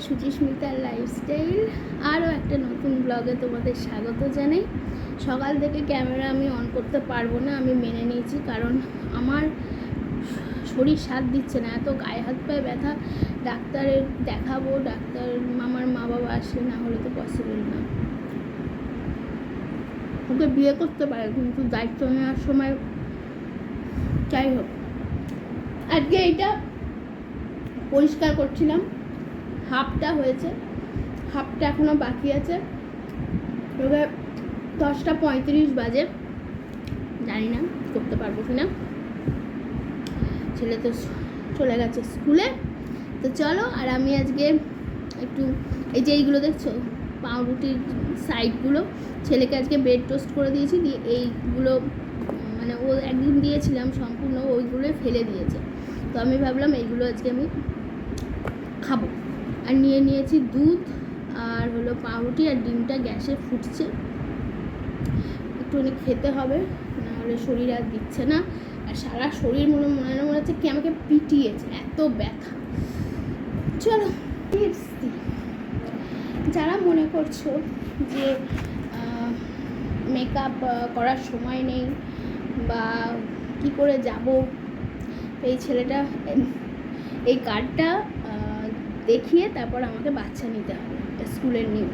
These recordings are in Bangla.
সুচিস্মিতার লাইফস্টাইল আরও একটা নতুন ব্লগে তোমাদের স্বাগত জানাই। সকাল থেকে ক্যামেরা আমি অন করতে পারবো না, আমি মেনে নিয়েছি, কারণ আমার শরীর সাথ দিচ্ছে না, এত গায়ে হাত পায়ে ব্যথা। ডাক্তারের দেখাবো, ডাক্তার আমার মা বাবা আসলে, না হলে তো পসিবল না। ওকে বিয়ে করতে পারে, কিন্তু দায়িত্ব নেওয়ার সময় যাই হোক। আজকে এইটা পরিষ্কার করছিলাম, হাফটা হয়েছে, হাফটা এখনও বাকি আছে। ওকে 10:35 বাজে, জানি না করতে পারবো কি না। ছেলে তো চলে গেছে স্কুলে। তো চলো, আর আমি আজকে একটু এই যে এইগুলো দেখছো পাউরুটির সাইডগুলো, ছেলেকে আজকে ব্রেড টোস্ট করে দিয়েছি, দিয়ে এইগুলো মানে ও একদিন দিয়েছিলাম সম্পূর্ণ, ওইগুলোই ফেলে দিয়েছে। তো আমি ভাবলাম এইগুলো আজকে আমি খাবো। আর নিয়েছি দুধ আর হলো পাউরুটি, আর ডিমটা গ্যাসে ফুটছে, একটুখানি খেতে হবে, নাহলে শরীর আর দিচ্ছে না। আর সারা শরীর মনে হচ্ছে কি আমাকে পিটিয়েছে, এত ব্যথা। চলো টিপস দিই। যারা মনে করছো যে মেকআপ করার সময় নেই বা কি করে যাব, এই ছেলেটা এই কার্ডটা দেখিয়ে তারপর আমাকে বাচ্চা নিতে হবে, এটা স্কুলের নিয়ম।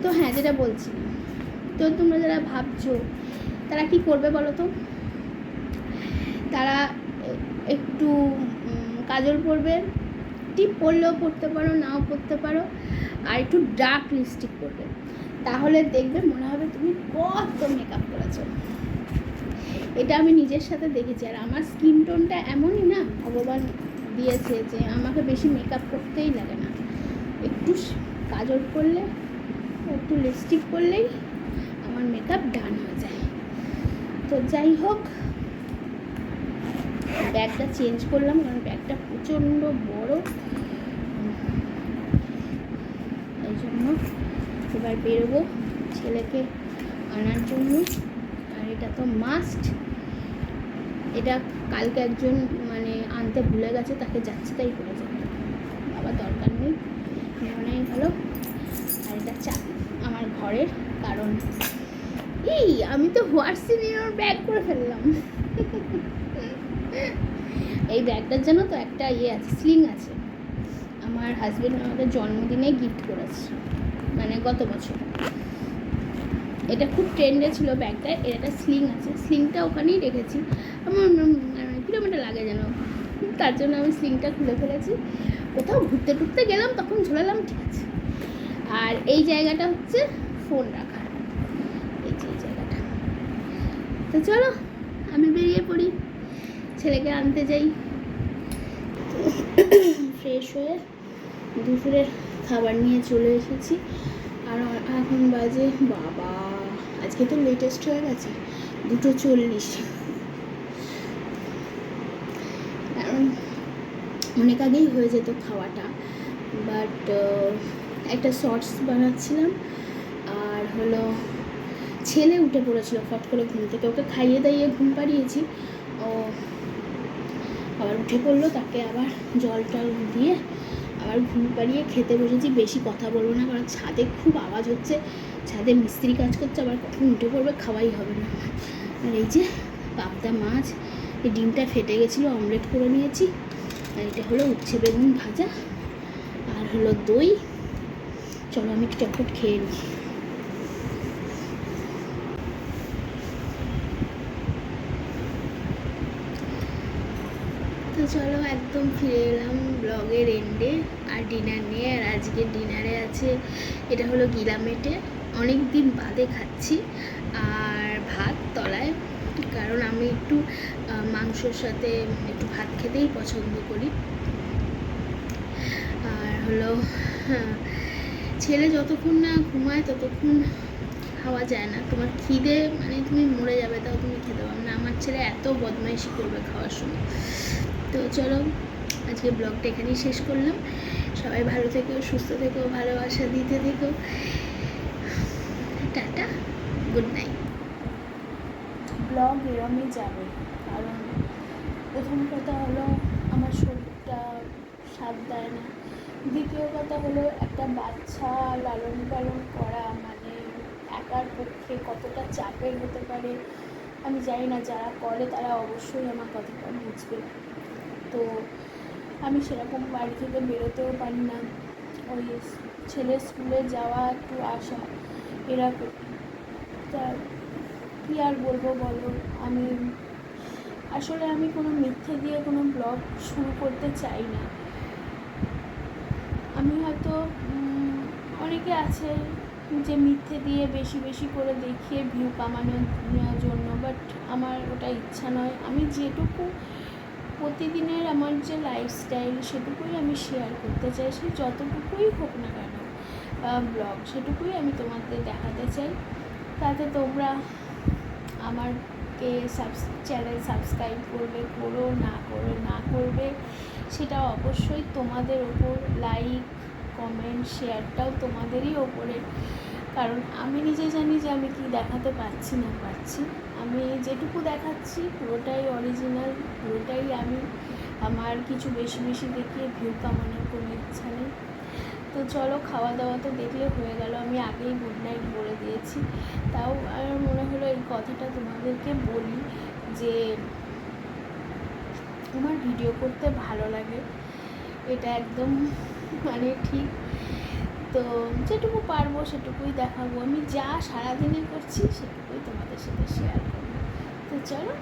তো হ্যাঁ, যেটা বলছি, তো তোমরা যারা ভাবছো তারা কি করবে বলো তো, তারা একটু কাজল পরবে, টিপ পরলেও পরতে পারো, নাও পরতে পারো, আর একটু ডার্ক লিপস্টিক পরবে, তাহলে দেখবে মনে হবে তুমি কত মেকআপ করেছো। এটা আমি নিজের সাথে দেখেছি। আর আমার স্কিন টোনটা এমনই না, ভগবান দিয়েছে যে আমাকে বেশি মেকআপ করতেই লাগে না, একটু কাজল পরলে, একটু লিপস্টিক পরলেই আমার মেকআপ ডান হয়ে যায়। তো যাই হোক, ব্যাগটা চেঞ্জ করলাম, কারণ ব্যাগটা প্রচণ্ড বড়, এই জন্য এবার বেরোবো ছেলেকে আনার জন্য। আর এটা তো মাস্ট, এটা কালকে একজন মানে আনতে ভুলে গেছে, তাকে যাচ্ছে তাই করে যাবে, বাবা দরকার নেই, মনেই ভালো। আর এটা চাবি আমার ঘরের, কারণ এই আমি তো হোয়াটসঅ্যাপ ব্যাগ করে ফেললাম। এই ব্যাগটার জন্য তো একটা আছে, স্লিং আছে, আমার হাজব্যান্ড আমাকে জন্মদিনে গিফট করেছে, মানে গত বছর। এটা খুব ট্রেন্ডে ছিল ব্যাগটা, এর একটা স্লিং আছে, স্লিংটা ওখানেই রেখেছি। আমার কিলোমিটার লাগে যেন, তার জন্য আমি স্লিংটা খুলে ফেলেছি। কোথাও ঘুরতে টুরতে গেলাম তখন ঝোলালাম, ঠিক আছে। আর এই জায়গাটা হচ্ছে ফোন রাখার, এই যে এই জায়গাটা। তো চলো আমি বেরিয়ে পড়ি, ছেলেকে আনতে যাই। ফ্রেশ হয়ে দুপুরের খাবার নিয়ে চলে এসেছি। আর এখন বাজে, বাবা আজকে তো লেটেস্ট হয়ে গেছে, 2:40। কারণ অনেক আগেই হয়ে যেত খাওয়াটা, বাট একটা শর্টস বানাচ্ছিলাম, আর হলো ছেলে উঠে পড়েছিল ফট করে ঘুম থেকে, ওকে খাইয়ে দাইয়ে ঘুম পাড়িয়েছি, ও আবার উঠে পড়লো, তাকে আবার জল টল দিয়ে আবার ঘুম পাড়িয়ে খেতে বসেছি। বেশি কথা বলবো না, কারণ ছাদে খুব আওয়াজ হচ্ছে, ছাদে মিস্ত্রি কাজ করছে, আবার কখন উঠে পড়বে খাওয়াই হবে না। আর এই যে পাবদা মাছ, এই ডিমটা ফেটে গেছিলো, অমলেট করে নিয়েছি। আর এটা হলো উচ্ছে বেগুন ভাজা, আর হলো দই। চলো আমি চটপট খেয়ে নিই। তো চলো একদম ফিরে এলাম ব্লগের এন্ডে, আর ডিনার নিয়ে। আর আজকে ডিনারে আছে, এটা হলো গিলামেটে, অনেক দিন বাদে খাচ্ছি, আর ভাত তলায়, কারণ আমি একটু মাংসর সাথে একটু ভাত খেতেই পছন্দ করি। আর হলো ছেলে যতক্ষণ না ঘুমায় ততক্ষণ খাওয়া যায় না, তোমার খিদে মানে তুমি মরে যাবে তাও তুমি খেতে পারবে না। আমার ছেলে এত বদমাইশি করবে খাওয়ার সময়। তো চলো আজকে ব্লগটা এখানেই শেষ করলাম। সবাই ভালো থেকো, সুস্থ থেকো, ভালোবাসা দিতে থেকো, টাটা, গুড নাইট। ব্লগ এরমই যাবে, কারণ প্রথম কথা হলো আমার শরীরটা সাথ দেয় না, দ্বিতীয় কথা হলো, একটা বাচ্চা লালন পালন করা মানে একার পক্ষে কতটা চাপের হতে পারে আমি জানি না, যারা করে তারা অবশ্যই আমার কথাটা বুঝবে। তো আমি সেরকম বাড়ি থেকে বেরোতেও পারি না, ওই ছেলের স্কুলে যাওয়া একটু আসা এরকম। তা কী আর বলবো বলো, আমি আসলে আমি কোনো মিথ্যে দিয়ে কোনো ব্লগ শুরু করতে চাই না। আমি হয়তো অনেকে আছে যে মিথ্যে দিয়ে বেশি বেশি করে দেখিয়ে ভিউ কামানোর জন্য, বাট আমার ওটা ইচ্ছা নয়। আমি যেটুকু প্রতিদিনের আমার যে লাইফস্টাইল সেটুকুই আমি শেয়ার করতে চাই, সে যতটুকুই হোক না কেন ব্লগ, সেটুকুই আমি তোমাদের দেখাতে চাই। তাতে তোমরা আমারকে চ্যানেল সাবস্ক্রাইব করবে, করো না করবে সেটা অবশ্যই তোমাদের ওপর, লাইক কমেন্ট শেয়ারটাও তোমাদেরই ওপরে। কারণ আমি নিজে জানি যে আমি কি দেখাতে পারছি না পারছি। আমি যেটুকু দেখাচ্ছি পুরোটাই অরিজিনাল, পুরোটাই আমি। আমার কিছু বেশি বেশি দেখিয়ে ভিউ কামানোর কোনো ইচ্ছা নেই। তো চলো, খাওয়া দাওয়া তো দেখলে হয়ে গেল, আমি আগেই গুড নাইট বলে দিয়েছি। তাও আমার মনে হলো এই কথাটা তোমাদেরকে বলি যে আমার ভিডিও করতে ভালো লাগে, এটা একদম মানে ঠিক। তো যেটুকু পারবো সেটুকুই দেখাবো, আমি যা সারাদিনে করছি সেটুকুই তোমাদের সাথে শেয়ার করবো। তো চলো।